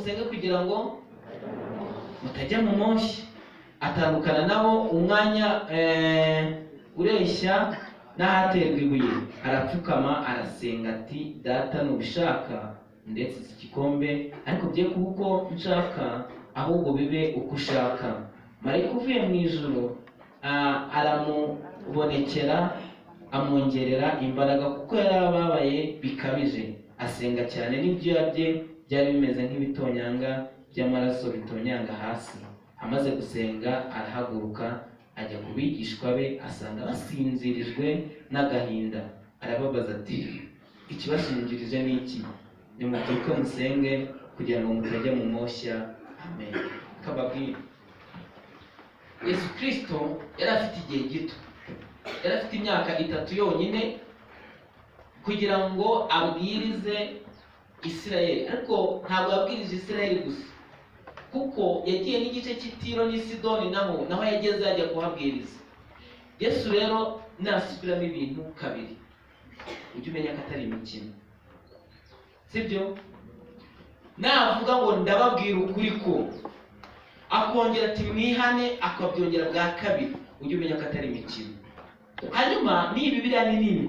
musenge kugira ngo mutajya mu moshya. Atandukana nabo umwanya ureshya n'ahaterwa ibuye, arapfukama arasenga ati data nubishaka ndetse iki gikombe ariko bye kuba uko nshaka ahubwo bibe uko ushaka. Marayika uvuye mu ijuru aramubonekera amwongerera imbaraga kuko yari ababaye bikabije. Asenga cyane n'ibyuya bye byari bimeze nk'ibitonyanga by'amaraso bitonyanga hasi. Amaze gusenga arahaguruka ajya ku bigishwa be, asanga basinzirijwe n'agahinda. Arababaza ati ikibashingirije ni iki? Nimubyuke musenge kugira ngo mutajya mu moshya. Amen. Kababwira Yesu Kristo yari afite igihe gito, yari afite imyaka 3 yonyine kugira ngo abwirize Isirayeli. Ariko ntabwo yabwirije Isirayeli gusa, kuko yagiye n'igice cy'Itiro n'i Sidoni naho yageze ajya kuhabwiriza. Yesu rero nasubiramo ibintu kabiri, ujye umenya ko atari imikino, sibyo? Navuga ngo ndababwira ukuri ko, akongera ati mwihane, akabyongera bwa kabiri, ujye umenya ko atari imikino. Hanyuma ni Bibiliya ni nini,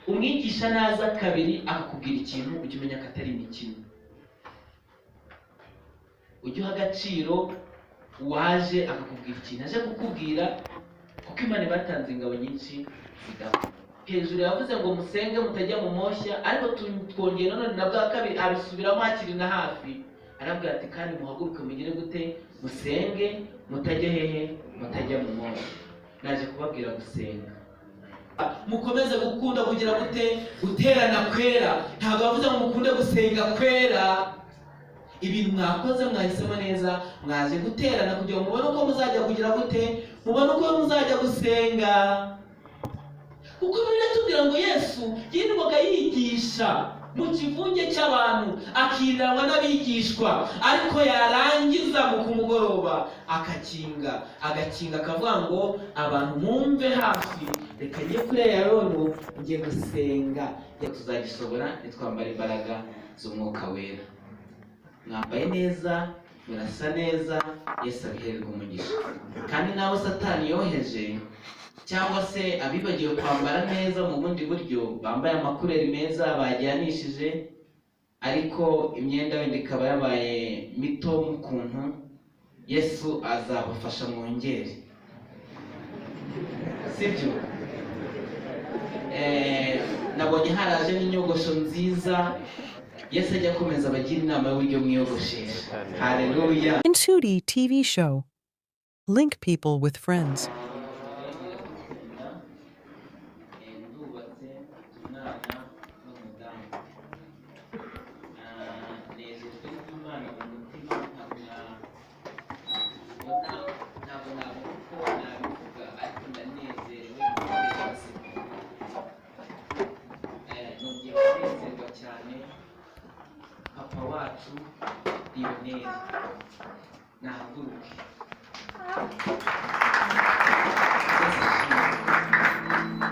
umwigisha naza kabiri akakubwira ikintu, ujye umenya ko atari imikino. Ujye uha agaciro waje akakubwira ikintu aje kukubwira, kuko Imana batanze ingabo nyinshi zidapfa. Hejuru yavuze ngo musenge mutajya mu moshya, ariko twongera none na bwa kabiri abisubiramo hakiri na hafi. Arabwira ati kandi muhaguruke mugire gute? Musenge mutajya hehe? Mutajya mu moshya. Naje kubabwira gusenga. Mukomeze gukunda kugira gute? Guterana kwera. Ntabwo bavuze ngo mukunde gusenga kwera. Ibintu mwakoze mwahisemo neza, mwaje guterana kugira ngo mubone uko muzajya kugira gute? Mubone uko muzajya gusenga. Kuko biratubwira ngo Yesu yirwaga yigisha mu kivunge cy'abantu, akiranwa n'abigishwa, ariko yarangiza mu kumugoroba agakinga akavuga ngo abantu mwumve hafi, reka njye kuri Yarono njye gusenga. Tuzagisobora nitwambara imbaraga z'umwuka wera. Mwambaye neza, murasa neza, Yesu abihererwa umugisha. Kandi nawe Satani yoheje cyangwa se abibagiwe kwambara neza mu bundi buryo, bambaye amakureri meza bajyanishije, ariko imyenda wenda ikaba yabaye mito mu kuntu, Yesu azabafasha mwongere, sibyo? Nabonye haraje n'inyogosho nziza. Yesu ajya akomeza abagira inama y'uburyo mwiyogoshesha. Haleluya. Ncuti TV show. Link people with friends.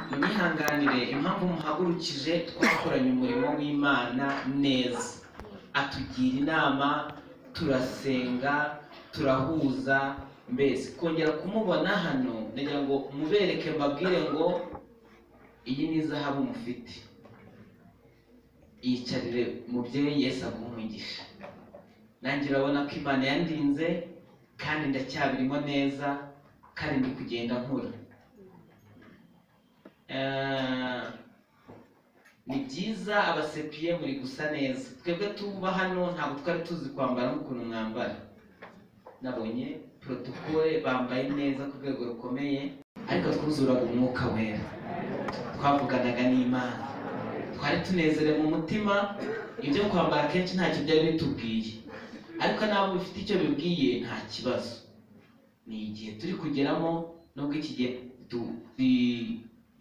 Munyihanganire impamvu muhagurukije, twakoranye umurimo w'Imana neza, atugira inama, turasenga, turahuza. Mbese kongera kumubona hano ndagira ngo mubereke, mbabwire ngo iyi ni zahabu mufite, yicarire mubyeyi, Yesu aguhumugisha. Nanjye urabona ko Imana yandinze kandi ndacyabirimo neza, kandi ndi kugenda nkura. Ni byiza abasepiye muri gusa neza. Twebwe tuba hano ntabwo twari tuzi kwambara nk'ukuntu mwambara. Nabonye protokole bambaye neza ku rwego rukomeye, ariko twuzuraga umwuka wera, twavuganaga n'Imana, twari tunezerewe mu mutima. Ibyo kwambara kenshi ntacyo byari bitubwiye, ariko nabo bifite icyo bibwiye nta kibazo. Ni igihe turi kugeramo, nubwo iki gihe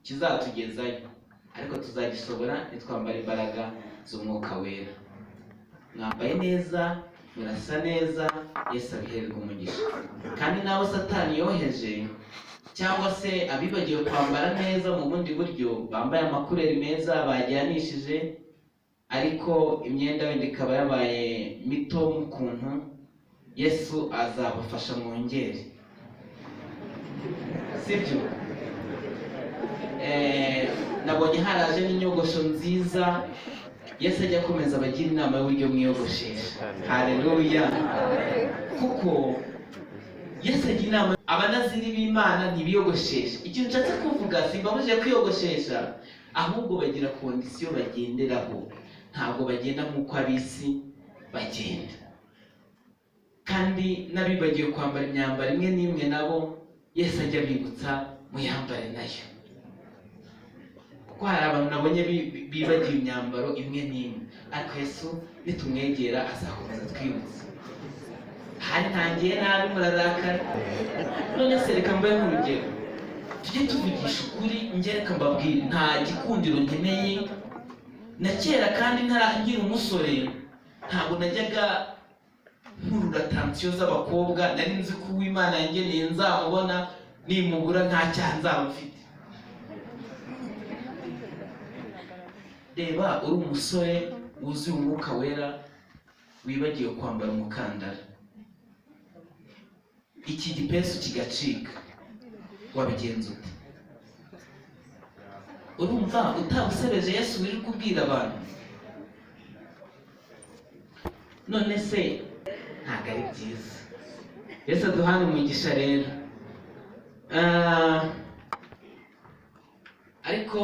kizatugezayo, ariko tuzagisobora nitwambara imbaraga z'umwuka wera. Mwambaye neza, murasa neza, Yesu abihererwa umugisha. Kandi nawe Satani yoheje cyangwa se abibagiwe kwambara neza mu bundi buryo, bambaye amakureri meza bajyanishije, ariko imyenda wenda ikaba yabaye mito mu kuntu, Yesu azabafasha mwongere, sibyo? Nabonye haraje n'inyogosho nziza. Yesu ajya akomeza abagira inama y'uburyo mwiyogoshesha. Haleluya! Kuko Yesu agira inama abanaziri b'Imana ntibiyogoshesha. Ikintu nshatse kuvuga simbabuje kwiyogoshesha, ahubwo bagira kondisiyo bagenderaho, ntabwo bagenda nk'uko ab'isi bagenda. Kandi n'abibagiwe kwambara imyambaro imwe n'imwe nabo Yesu ajya abibutsa muyambare nayo. Kuko hari abantu nabonye bibagiwe imyambaro imwe n'imwe, ariko Yesu nitumwegera azakomeza twibutsa. Hari ntangiye nabi murarakara, none se reka mbaye nk'urugero, tujye tuvugisha ukuri. Njye reka mbabwire, nta gikundiro nkeneye. Na kera kandi ntaragira umusore, ntabwo najyaga nkurura tansiyo z'abakobwa. Nari nzi ko Uwimana yangeneye nzamubona, nimubura nta cyaha nzaba mfite. Reba, uri umusore wuzuye umwuka wera, wibagiwe kwambara umukandara, iki gipesu kigacika, wabigenza ute? Urumva utabusebeje Yesu uri kubwira abantu? None se ntabwo ari byiza. Yesu aduhane umugisha rero. Ariko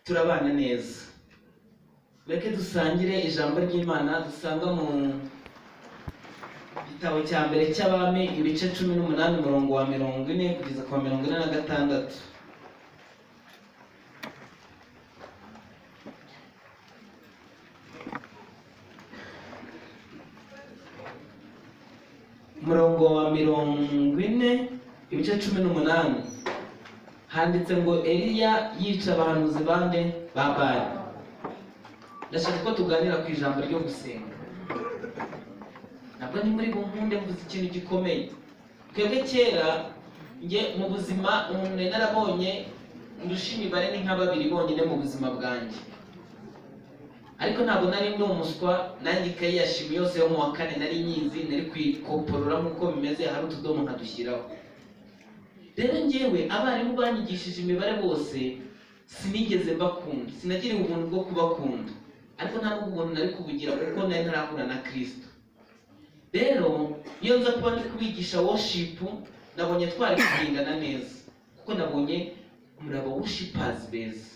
turabana neza. Reke dusangire ijambo ry'Imana dusanga mu gitabo cya mbere cy'Abami, ibice 18 umurongo wa 40 kugeza ku 46. Umurongo wa 40 ibice 18 handitse ngo Eliya yica abahanuzi bande ba Bali. Ndashaka ko tuganira ku ijambo ryo gusenga. Ntabwo ni muri bunkunde mvuze ikintu gikomeye. Twebwe kera nge mu buzima umuntu narabonye ndusha imibare ni nka 2 bonyine mu buzima bwanjye, ariko ntabwo nari ndi umuswa. Nanjye ikayi ya shimi yose yo mu wa 4 nari nyizi, nari kwikoporora nk'uko bimeze, hari utudomo nkadushyiraho. Rero njyewe abarimu banyigishije imibare bose sinigeze mbakunda, sinagiriye ubuntu bwo kubakunda, ariko nta n'ubwo ubuntu nari kubugira kuko nari ntarahura na Kristo. Rero iyo nza kuba ndi kubigisha worship, nabonye twari kugendana neza, kuko nabonye muraba worshipers beza.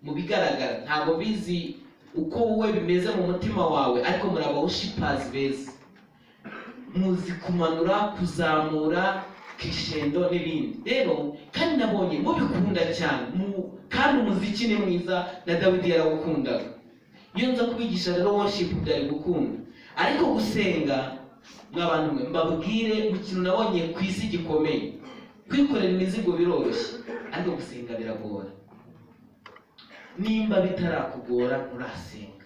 Mu bigaragara ntabwo bizi uko wowe bimeze mu mutima wawe, ariko muraba worshipers beza, muzi kumanura, kuzamura, kishendo n'ibindi. Rero kandi nabonye mubikunda cyane, kandi umuziki ni mwiza, na Dawidi yarawukundaga. Iyo nza kubigisha rero worship byari gukunda, ariko gusenga mw'abantu mwe mbabwire mu kintu nabonye ku isi gikomeye. Kwikorera imizigo biroroshye, ariko gusenga biragora. Nimba bitarakugora urasenga,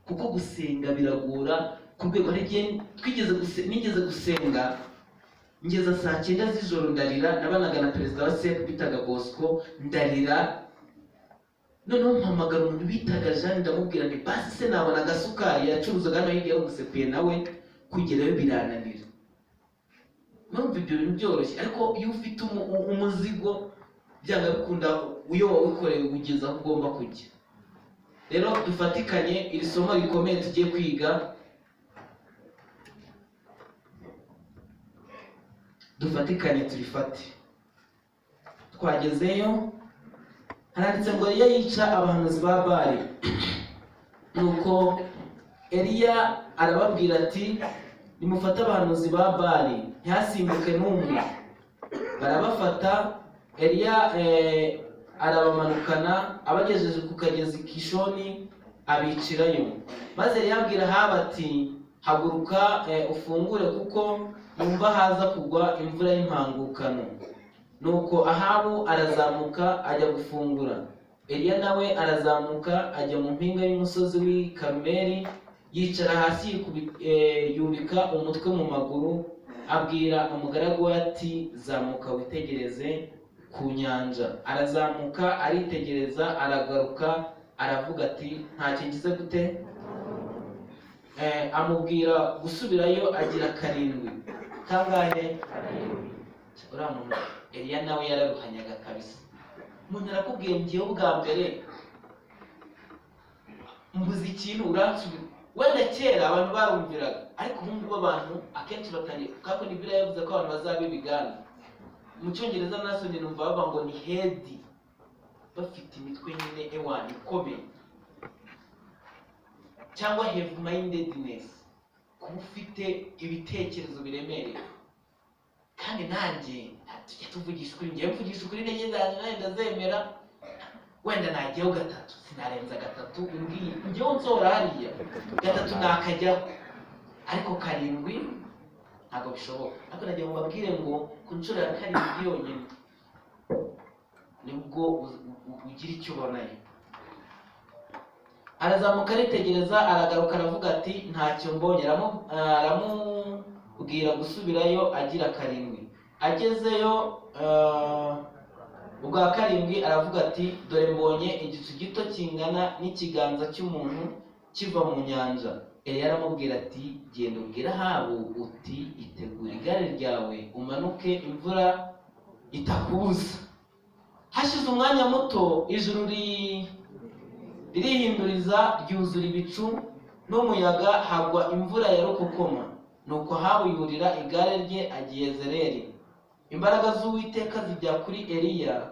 kuko gusenga biragora ku rwego nigeze gusenga ngeza saa 9 z'ijoro ndarira. Nabanaga na perezida wa SEC bitaga Bosco, ndarira. Noneho mpamagara umuntu bitaga Jean, ndamubwira nti basi se nabona agasukari yacuruzaga hano hirya y'umusepiye nawe kugerayo birananira. Numva ibyo bintu byoroshye, ariko iyo ufite umuzigo byanga bikunda uyo wawikoreye ugeza aho ugomba kujya. Rero dufatikanye iri somo rikomeye tugiye kwiga, dufatikanye turifate. Twagezeyo haranditse ngo Eliya yica abahanuzi ba Bali. Nuko Eliya arababwira ati nimufate abahanuzi ba Bali ntihasimbuke n'umwe. Barabafata, Eliya arabamanukana abagejeje ku kagezi Kishoni abicirayo. Maze Eliya abwira Ahabu ati haguruka ufungure kuko numva haza kugwa imvura y'impangukano. Nuko Ahabu arazamuka ajya gufungura. Eliya nawe arazamuka ajya mu mpinga y'umusozi w'i Karumeli, yicara hasi yubika umutwe mu maguru, abwira umugaragu we ati zamuka witegereze ku nyanja. Arazamuka aritegereza, aragaruka, aravuga ati ntacyo ngize gute. Amubwira gusubirayo agira karindwi. Kangahe? Uriya muntu Eliya nawe yararuhanyaga kabisa. Umuntu arakubwiye ngiyeho bwa mbere mbuze ikintu uransubira. Wenda kera abantu barumviraga, ariko ubu ngubu abantu akenshi batangiye, kako ni Bibiliya yavuze ko abantu bazaba ibiganda. Mu Cyongereza nasomye numva bavuga ngo ni head, bafite imitwe nyine ewani ikomeye, cyangwa have mindedness, kuba ufite ibitekerezo biremereye. Kandi nanjye tujya tuvugisha ukuri, ngiye mvugisha ukuri intege zanjye nanjye ndazemera. Wenda najyaho gatatu, sinarenza gatatu, njyewe nsohora hariya gatatu nakajyaho, ariko karindwi ntabwo bishoboka. Ariko nagira ngo mbabwire ngo ku nshuro ya karindwi yonyine nibwo ugira icyo ubonayo. Arazamuka aritegereza, aragaruka, aravuga ati ntacyo mbonye. Aramubwira gusubirayo agira karindwi. Agezeyo ubwa karindwi aravuga ati dore mbonye igicu gito kingana n'ikiganza cy'umuntu kiva mu nyanja. Eliya aramubwira ati genda ubwire Ahabu uti itegura igare ryawe umanuke, imvura itakubuza. Hashize umwanya muto ijuru ririhinduriza, ryuzura ibicu n'umuyaga, hagwa imvura ya rukokoma. Nuko Ahabu yurira igare rye agiye Yezereli. Imbaraga z'Uwiteka zijya kuri Eliya,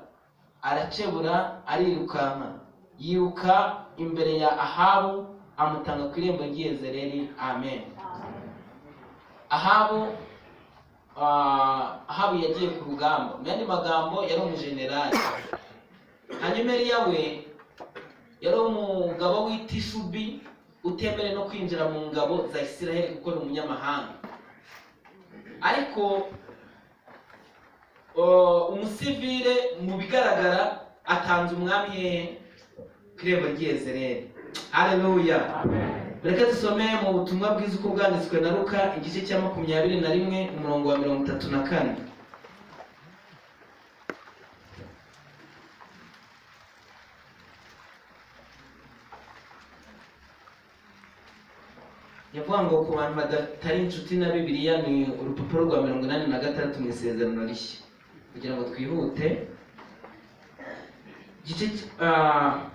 aracebura arirukanka, yiruka imbere ya Ahabu, amutanga ku irembo ry'i Yezereli. Amen. Ahabu yagiye ku rugamba. Mu yandi magambo yari umujenerali. Hanyuma Eliya we yari umugabo w'itishubi, utemerewe no kwinjira mu ngabo za Isiraheli kuko ni umunyamahanga. Ariko umusivile mu bigaragara atanze umwami hehe? Ku irembo ry'i Yezereli. Haleluya. Reka dusome mu butumwa bwiza uko bwanditswe na Luka igice cya 21 umurongo wa 34. Yavuga ngo ku bantu badatari inshuti na Bibiliya ni urupapuro rwa 86 mu Isezerano Rishya. Kugira ngo twihute,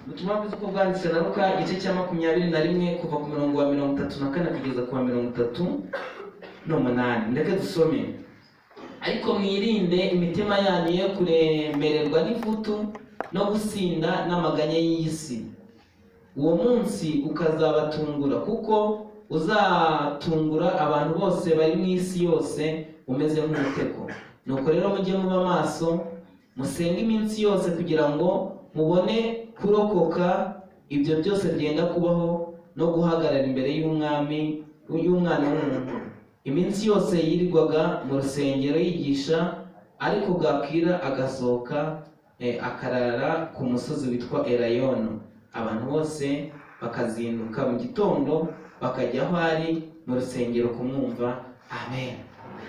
ubutumwa bwiza uko bwanditswe na Luka igice cya 21 kuva ku murongo wa 34 kugeza ku wa 38. Ndeke dusome. Ariko mwirinde imitima yanyu yo kuremererwa n'ivutu no gusinda n'amaganya y'isi. Uwo munsi ukazabatungura, kuko uzatungura abantu bose bari mu isi yose umeze nk'umutego. Nuko rero mujye muba maso, musenge iminsi yose kugira ngo mubone kurokoka ibyo byose byenda kubaho no guhagarara imbere y'umwana w'umuntu. Iminsi yose yirirwaga mu rusengero yigisha, ariko bwakwira agasohoka akarara ku musozi witwa Elayono. Abantu bose bakazinduka mu gitondo bakajya aho ari mu rusengero kumwumva. Amen.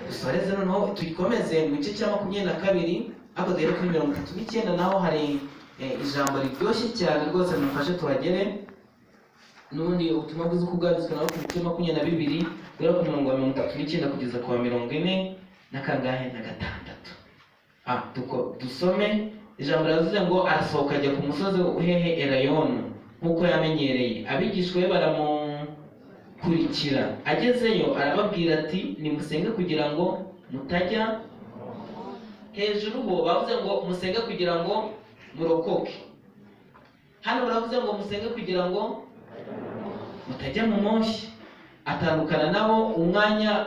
Dusoreze noneho tuyikomeze mu gice cya 22, ariko rero kuri 39 naho hari ijambo riryoshye cyane rwose, mufashe tuhagere. N'ubundi ubutumwa bwiza uko bwanditswe naho ku gice 22 guhera ku murongo wa 39 kugeza ku wa 40 na kangahe na gatandatu. Dusome ijambo riravuze ngo arasohoka ajya ku musozi uhehe Elayono nk'uko yamenyereye. Abigishwa be baramukurikira. Agezeyo arababwira ati nimusenge kugira ngo mutajya. Hejuru ho bavuze ngo musenge kugira ngo murokoke. Hano baravuze ngo musenge kugira ngo mutajya mu moshya. Atandukana nabo umwanya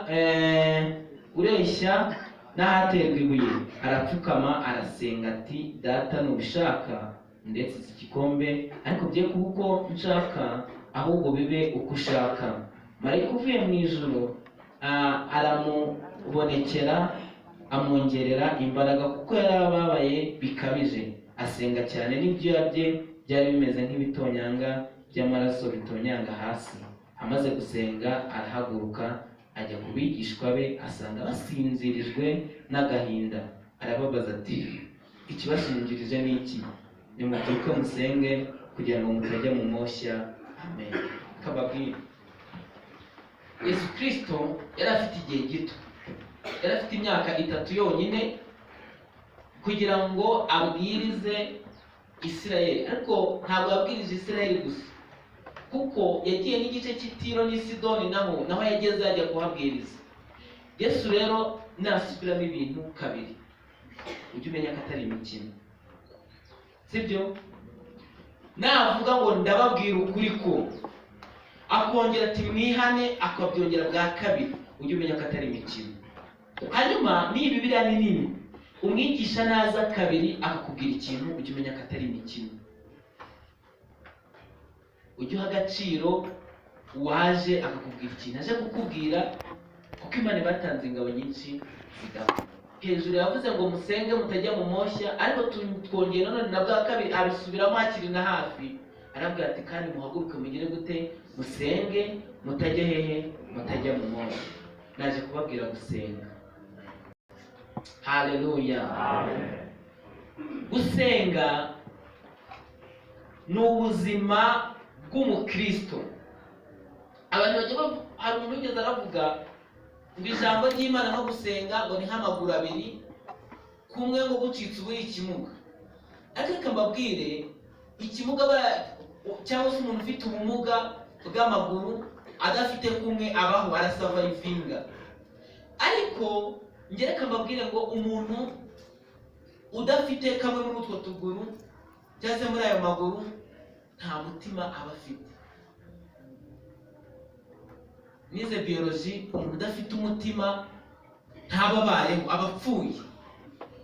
ureshya n'ahaterwa ibuye. Arapfukama arasenga ati data nubishaka ndetse iki gikombe ariko bye kuko nshaka, ahubwo bibe uko ushaka. Marayika uvuye mu ijuru aramubonekera, amwongerera imbaraga kuko yarababaye bikabije. Asenga cyane, n'ibyuya bye byari bimeze nk'ibitonyanga by'amaraso bitonyanga hasi. Amaze gusenga arahaguruka ajya ku bigishwa be, asanga basinzirijwe n'agahinda. Arababaza ati ikibashingirije ni iki? Nimubyuke musenge kugira ngo mutajya mu moshya. Amen. Kababwira, Yesu Kristo yari afite igihe gito, yari afite imyaka 3 yonyine kugira ngo abwirize Isirayeli. Ariko ntabwo yabwirije Isirayeli gusa, kuko yagiye n'igice cy'Itiro n'i Sidoni naho yageze ajya kuhabwiriza. Yesu rero nasubiramo ibintu kabiri, ujye umenya ko atari imikino, sibyo? Navuga ngo ndababwira ukuri ko, akongera ati mwihane, akabyongera bwa kabiri, ujye umenya ko atari imikino. Hanyuma ni Bibiliya ni nini, umwigisha naza kabiri akakubwira ikintu, ujye umenya ko atari imikino. Ujye uha agaciro uwaje akakubwira ikintu aje kukubwira, kuko Imana batanze ingabo nyinshi zidapfa. Hejuru yavuze ngo musenge mutajya mu moshya, ariko twongera none na bwa kabiri abisubiramo hakiri na hafi, arabwira ati kandi muhaguruke mugire gute, musenge mutajya hehe, mutajya mu moshya. Naje kubabwira gusenga. Haleluya. Amen. Gusenga ni ubuzima bw'umukristo. Abantu bajya hari umuntu ugeze aravuga ngo ijambo ry'Imana no gusenga ngo ni nk'amaguru abiri, kumwe ngo gucitse uburi ikimuga. Ariko mbabwire, ikimuga cyangwa se umuntu ufite ubumuga bw'amaguru adafite kumwe abaho arasavayivinga. Ariko ngereka mbabwire ngo umuntu udafite kamwe muri utwo tuguru cyangwa se muri ayo maguru nta mutima aba afite. Nize biology, umuntu udafite umutima ntababayeho, aba apfuye.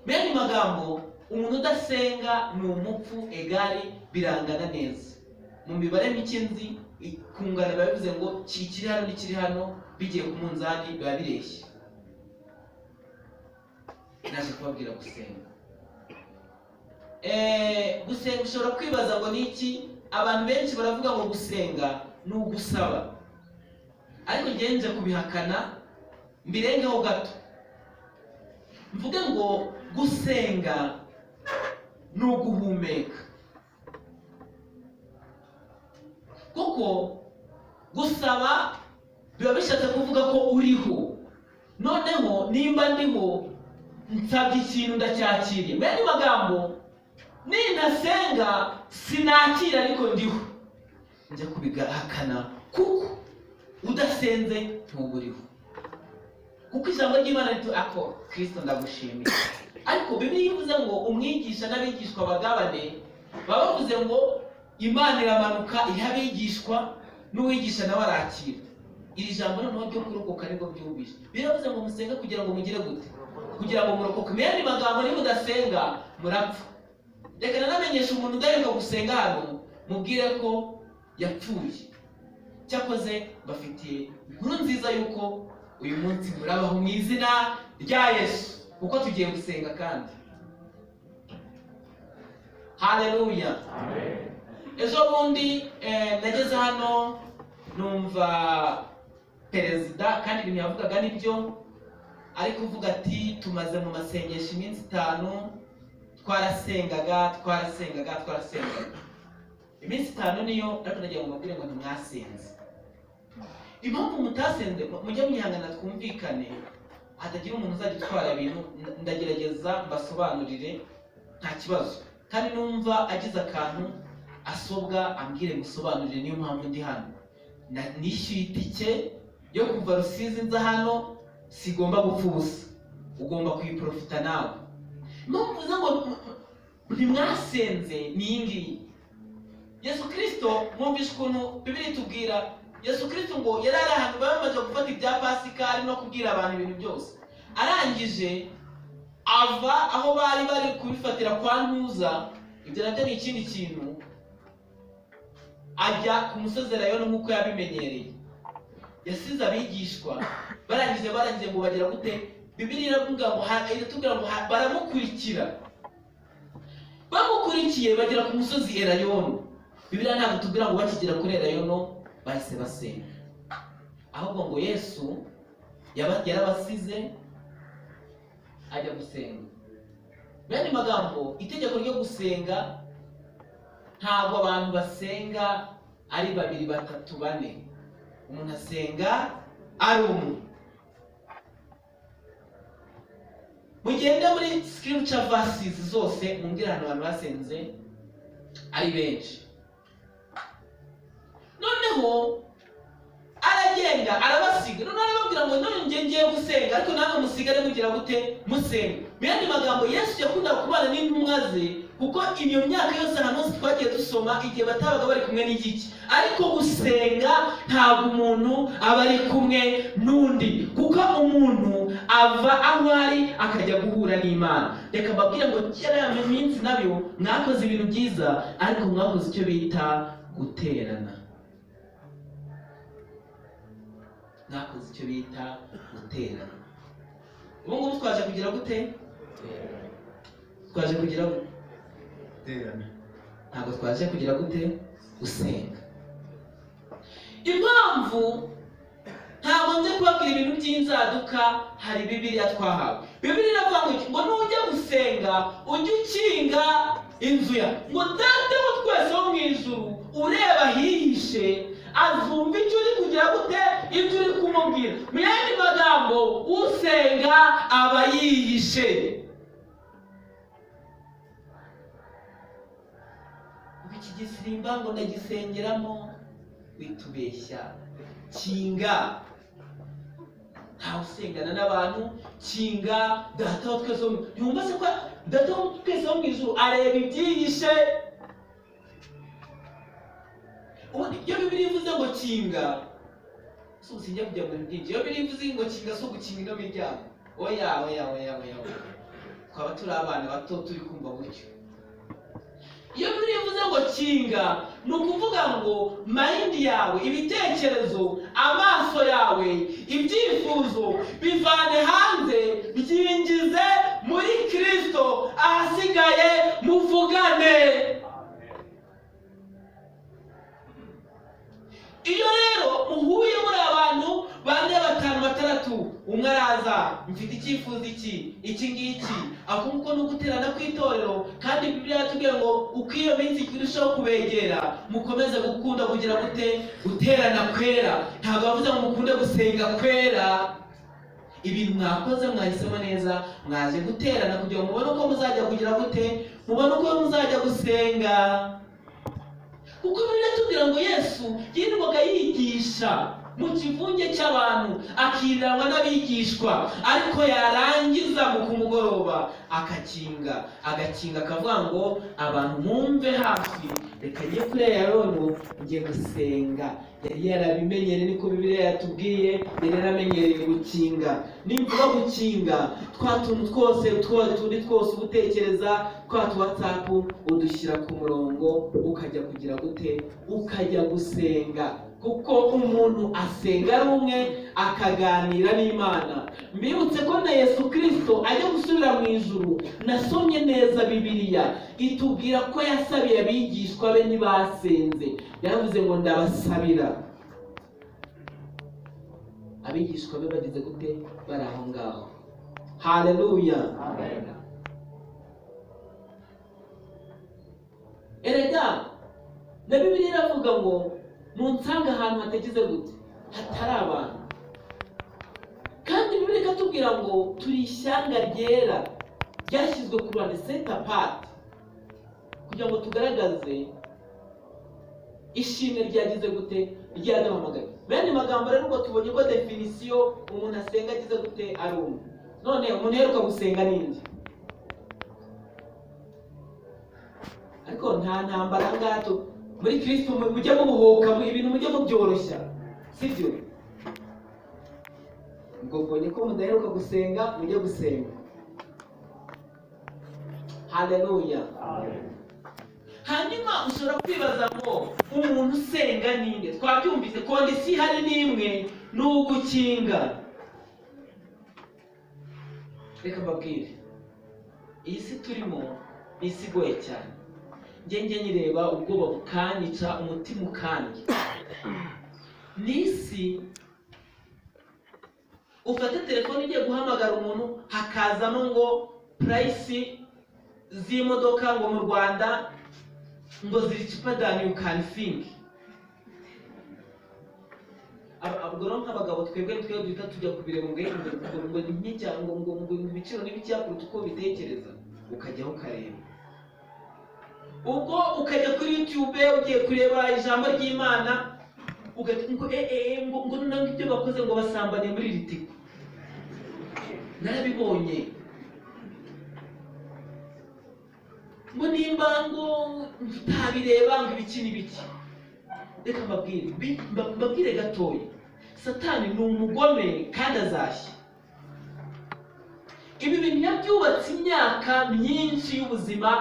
Mene magambo, umuntu udasenga ni umupfu, egari birangana neza. Mu mibare mike nzi kungana babivuze ngo kikiri hano n'ikiri hano bigiye ku munzani biba bireshye. Naje kubabwira gusenga. Gusenga ushobora kwibaza ngo ni iki? Abantu benshi baravuga ngo gusenga ni ugusaba, ariko ngenje kubihakana mbirengeho gato, mvuge ngo gusenga ni uguhumeka. Kuko gusaba biba bishatse kuvuga ko uriho, noneho nimba ndiho nsabye ikintu ndacyakiriye. Mbere magambo, nintasenga sinakira ariko ndiho. Njya kubigahakana, kuko udasenze ntuburiho. Kuko ijambo ry'Imana rito ako Kristo ndagushimiye. Ariko Bibiliya ivuze ngo umwigisha n'abigishwa bagabane, baba bavuze ngo Imana iramanuka iha abigishwa n'uwigisha nawe arakira. Iri jambo noneho ryo kurokoka nibwo byumvise. Biravuze ngo musenge kugira ngo mugire gute, kugira ngo murokoke. Mbere magambo, niba udasenga murapfa. Reka nanamenyesha umuntu udaheruka gusenga hano, mubwire ko yapfuye. Cyakoze bafitiye inkuru nziza yuko uyu munsi murabaho mu izina rya Yesu, kuko tugiye gusenga kandi. Haleluya. Amen. Ejo bundi nageze hano numva perezida, kandi ibintu yavugaga nibyo, ari kuvuga ati tumaze mu masengesho iminsi 5 twarasengaga. Iminsi 5 niyo, ariko nagiye ngo mbabwire ngo ntimwasenze. Impamvu mutasenze mujye mwihangana twumvikane, hatagira umuntu uzajya utwara ibintu. Ndagerageza mbasobanurire nta kibazo, kandi numva agize akantu asobwa ambwire musobanurire. Niyo mpamvu ndi hano. Nishyuye itike yo kuva Rusizi nza hano, sigomba gupfa ubusa, ugomba kuyiprofita nawe. Mvuze ngo ntimwasenze ni ingiyi. Yesu Kristo, mwumvishe ukuntu Bibiliya itubwira Yesu Kristo ngo yari ari ahantu bamaze gufata ibya Pasika, ari no kubwira abantu ibintu byose. Arangije ava aho bari kubifatira kwa Ntuza, ibyo nabyo ni ikindi kintu, ajya ku musozi Elayono nk'uko yabimenyereye. Yasize abigishwa, barangije ngo bagira gute? Bibiliya iravuga ngo iratubwira ngo baramukurikira. Bamukurikiye bagera ku musozi Elayono. Bibiliya ntabwo tubwira ngo bakigera kuri Elayono bahise basenga, ahubwo ngo Yesu yarabasize ajya gusenga. Bene magambo, itegeko ryo gusenga ntabwo abantu basenga ari 2, 3, 4. Umuntu asenga ari umwe. Mugende muri scripture verses zose mumbwira abantu basenze ari benshi. Noneho aragenda arabasiga, none arababwira ngo none ngiye gusenga, ariko namwe musigare mugira gute musenga. Bene magambo, Yesu yakunda kubana n'intumwa ze, kuko iyo myaka yose ahantu hose twagiye dusoma igihe batabaga bari kumwe n'igiki. Ariko gusenga ntabwo umuntu aba ari kumwe n'undi, kuko umuntu ava aho ari akajya guhura n'Imana. Reka mbabwire ngo kera mu minsi nabyo mwakoze ibintu byiza, ariko mwakoze icyo bita guterana. Mwakoze icyo bita guterana. Ubu ngubu twaje kugira gute? Twaje kugira guterana. Ntabwo twaje kugira gute? Gusenga. Impamvu ntabwo nje kubabwira ibintu by'inzaduka, hari Bibiliya twahawe. Bibiliya iravuga ngo nujya gusenga ujye ukinga inzu ya ngo Data wa twese wo mu ijuru ureba hihishe azumva icyo uri kugira gute, ibyo uri kumubwira. Mu yandi magambo, usenga aba yihishe. Iki gisirimba ngo ndagisengeramo, witubeshya. Kinga ntawe usengana n'abantu, kinga Data wa twese. Yumva se ko Data wa twese wo mu ijuru areba ibyihishe. Iyo Bibiliya ivuze ngo kinga, si usinjya kujya mu byinshi. Iyo Bibiliya ivuze ngo kinga, si ugukinga ino miryango. Oya. Twaba turi abana bato turi kumva gutyo. Iyo Bibiliya ivuze ngo kinga, ni ukuvuga ngo mayindi yawe, ibitekerezo, amaso yawe, ibyifuzo bivane hanze, byinjize muri Kristo, ahasigaye muvugane. Iyo rero muhuye muri abantu 4, 5, 6, umwe araza, mfite icyifuzo iki ngiki, akumva no guterana kw'itorero. Kandi Bibiliya yatubwiye ngo uko iyo minsi irushaho kubegera, mukomeze gukunda kugira gute, guterana kwera. Ntabwo bavuze ngo mukunde gusenga kwera. Ibintu mwakoze mwahisemo neza, mwaje guterana kugira ngo mubone uko muzajya kugira gute, mubone uko muzajya gusenga. Kuko Bibiliya tubwira ngo Yesu yirirwaga yigisha mu kivunge cy'abantu, akiriranywa n'abigishwa, ariko yarangiza mu kumugoroba agakinga akavuga ngo abantu mumve hafi, reka njye kuri Yarono njye gusenga. Yari yarabimenyere, niko Bibiliya yatubwiye, yari yaramenyereye gukinga. Nimvuga gukinga, twa tuntu twose tundi twose ugutekereza, twa WhatsApp udushyira ku murongo, ukajya kugira gute, ukajya gusenga. Kuko umuntu asenga ari umwe, akaganira n'Imana. Mbibutse ko na Yesu Kristo ajya gusubira mu ijuru, nasomye neza Bibiliya itubwira ko yasabiye abigishwa be ntibasenze. Yaravuze ngo ndabasabira. Abigishwa be bagize gute, bari aho ngaho. Haleluya. Amen. Erega na Bibiliya iravuga ngo munsanga ahantu hatagize gute, hatari abantu. Kandi Bibiliya ikatubwira ngo turi ishyanga ryera, ryashyizwe ku ruhande, set apart, kugira ngo tugaragaze ishimwe ryagize gute, ryaduhamagaye. Bene magambo rero ngo tubonye ko definisiyo umuntu asenga agize gute, ari umwe. None umuntu yeruka gusenga n'indi, ariko nta ntambara ngato muri Kristo. Mujye mubuhoka, ibintu mujye mubyoroshya, sibyo? Ubwo mbonye ko mudaheruka gusenga, mujye gusenga. Haleluya. Hanyuma ushobora kwibaza ngo umuntu usenga ninde? Twabyumvise kondisi hari n'imwe, ni ugukinga. Reka mbabwire, iyi si turimo ni isi igoye cyane. Njye nyireba ubwoba bukanyica, umutima ukanjye. Ni isi ufate telefone ugiye guhamagara umuntu, hakazamo ngo price z'imodoka ngo mu Rwanda ngo ziri cheaper than you can think. Abagoro nk'abagabo twebwe duhita tujya kubireba ngo ni nk'icyango ngo ibiciro n'ibicya kuruta uko bitekereza, ukajyaho ukareba. Ubwo ukajya kuri YouTube ugiye kureba ijambo ry'Imana ngo nange ibyo bakoze ngo basambane muri iri tiko, narabibonye. Ngo nimba ngo ntabireba ngo ibiki n'ibiki. Reka mbabwire gatoya, Satani ni umugome kandi azashya. Ibi bintu yabyubatse imyaka myinshi y'ubuzima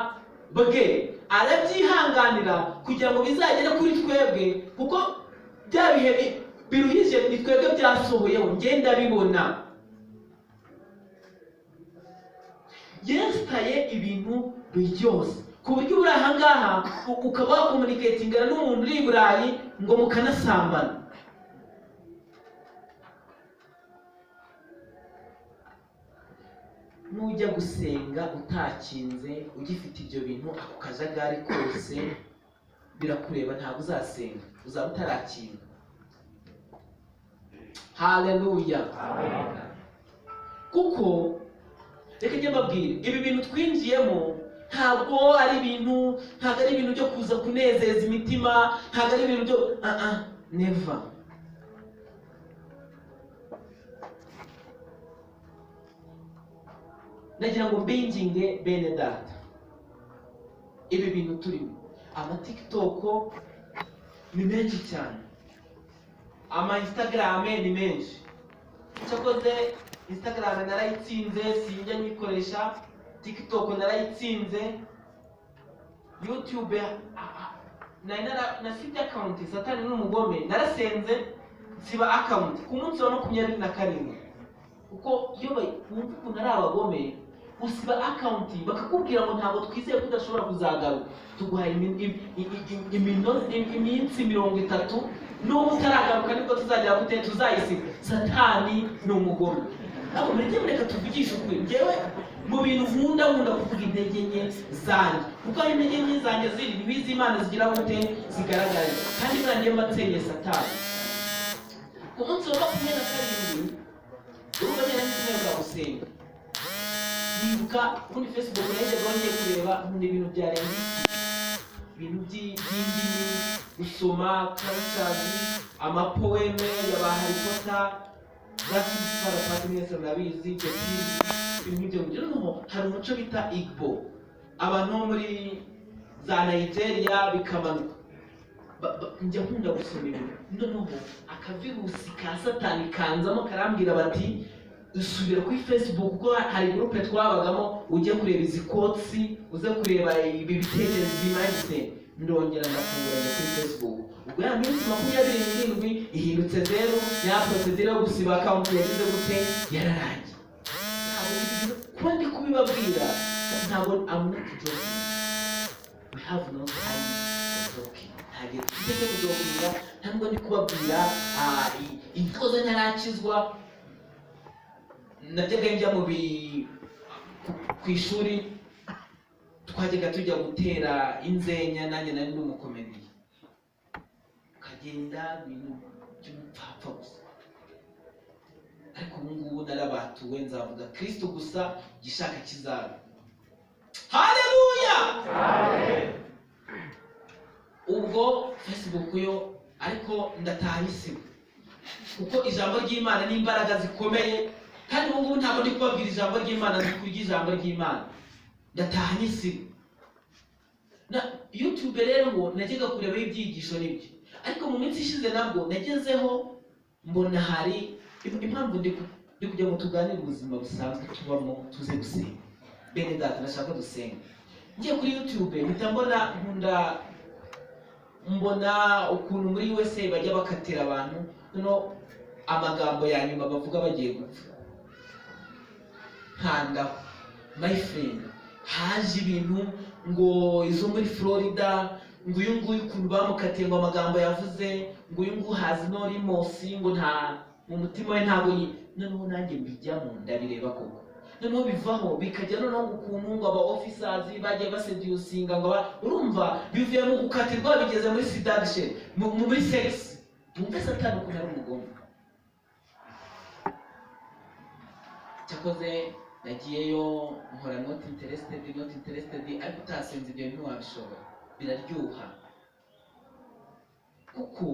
bwe, arabyihanganira kugira ngo bizagere kuri twebwe, kuko bya bihe biruhije ni twebwe byasohoyeho. Ngenda bibona yestaye ibintu byose ku buryo uri ahangaha ukaba wakomunikatingana n'umuntu uri i Burayi ngo mukanasambana. Nujya gusenga utakinze ugifite ibyo bintu, ako kajagari kose birakureba, ntabwo uzasenga, uzaba utarakinga. Haleluya. Kuko reka njye mbabwire, ibi bintu twinjiyemo ntabwo ari ibintu byo kuza kunezeza imitima, ntabwo ari ibintu byo never. Nagira ngo mbinginge bene data, ibi bintu turimo, TikTok ni menshi cyane, Instagram ni menshi. Cyakoze Instagram narayitsinze, sinjya nyikoresha. TikTok narayitsinze. YouTube nasibye account, Satani n'umugome, narasenze nsiba account ku munsi wa 27. Kuko iyo bumva ukuntu ari abagome, usiba account bakakubwira ngo ntabwo twizeye ko udashobora kuzagaruka, tuguhaye iminsi 30, n'ubu utaragaruka nibwo tuzagera gute tuzayisiga. Satani ni umugome. Abo mureke tuvugisha ukuri. Njyewe mu bintu nkunda kuvuga intege nke zanjye, kuko ari intege nke zanjye ziri nibizi Imana zigira gute zigaragara. Kandi nanjye mbatsenye Satani ku munsi wa 27 ubwo njye nari gusenga. Nibuka kuri Facebook naje ngiye kureba ibintu byarenze, ibintu by'indimi, gusoma cultures, amapoeme y'aba Harry Potter, zakisara pati mwese murabizi, ibintu byo hari umuco bita Igbo, abantu muri za Nigeria bikamanuka. Njya nkunda gusoma ibintu, noneho akavirusi ka Satani kanzamo karambwira bati usubira kuri Facebook kuko hari groupe twabagamo, ujye kureba izi quotes, uze kureba ibi bitekerezo bimanitse. Ndongera ndafungura kuri Facebook, ubwo ya minsi 27 ihindutse 0, ya procedure yo gusiba account yagize gute yararangiye. Kuba ndi kubibabwira ntabwo joking. We have no time for joking. Ntabwo tujye kujokinga, ntabwo ndi kubabwira intoza ntarakizwa. Najyaga njya ku ishuri, twajyaga tujya gutera inzenya, nanjye nari n'umukomedi, ukagenda ibintu by'umupfapfa gusa. Ariko ubu ngubu narabatuwe, nzavuga Kristo gusa, gishaka kizaba. Haleluya. Ubwo Facebook yo ariko ndataha isibo, kuko ijambo ry'Imana n'imbaraga zikomeye. Kandi ubu ngubu ntabwo ndi kubabwira ijambo ry'Imana, ndi kurya ijambo ry'Imana, ndataha n'isibo. Na YouTube rero ngo najyaga kureba ibyigisho n'ibyo, ariko mu minsi ishize nabwo nagezeho mbona hari impamvu ndi kujya mu tuganira ubuzima busanzwe tubamo, tuze gusenga. Bene data ndashaka dusenga. Ngiye kuri YouTube mpita mbona ukuntu muri USA bajya bakatira abantu amagambo ya nyuma bavuga bagiye gupfa. Handa my friend, haje ibintu ngo izo muri Florida, ngo uyu nguyu ukuntu bamukatiye ngo amagambo yavuze, ngo uyu nguyu hazi no remorse, ngo nta mu mutima we ntabwo noneho nanjye mbijyamo ndabireba koko. noneho bivaho bikajya noneho ukuntu ngo aba officers bagiye baseducinga ngo urumva bivuye mu gukatirwa bigeze muri seduction muri sex. Mwumve Satani ukuntu ari umugome. Cyakoze nagiyeyo nkora not interested ariko utasenze ibyo ntiwabishobora, biraryoha kuko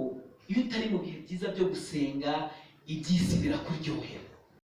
iyo utari mu bihe byiza byo gusenga iby'isi birakuryohera.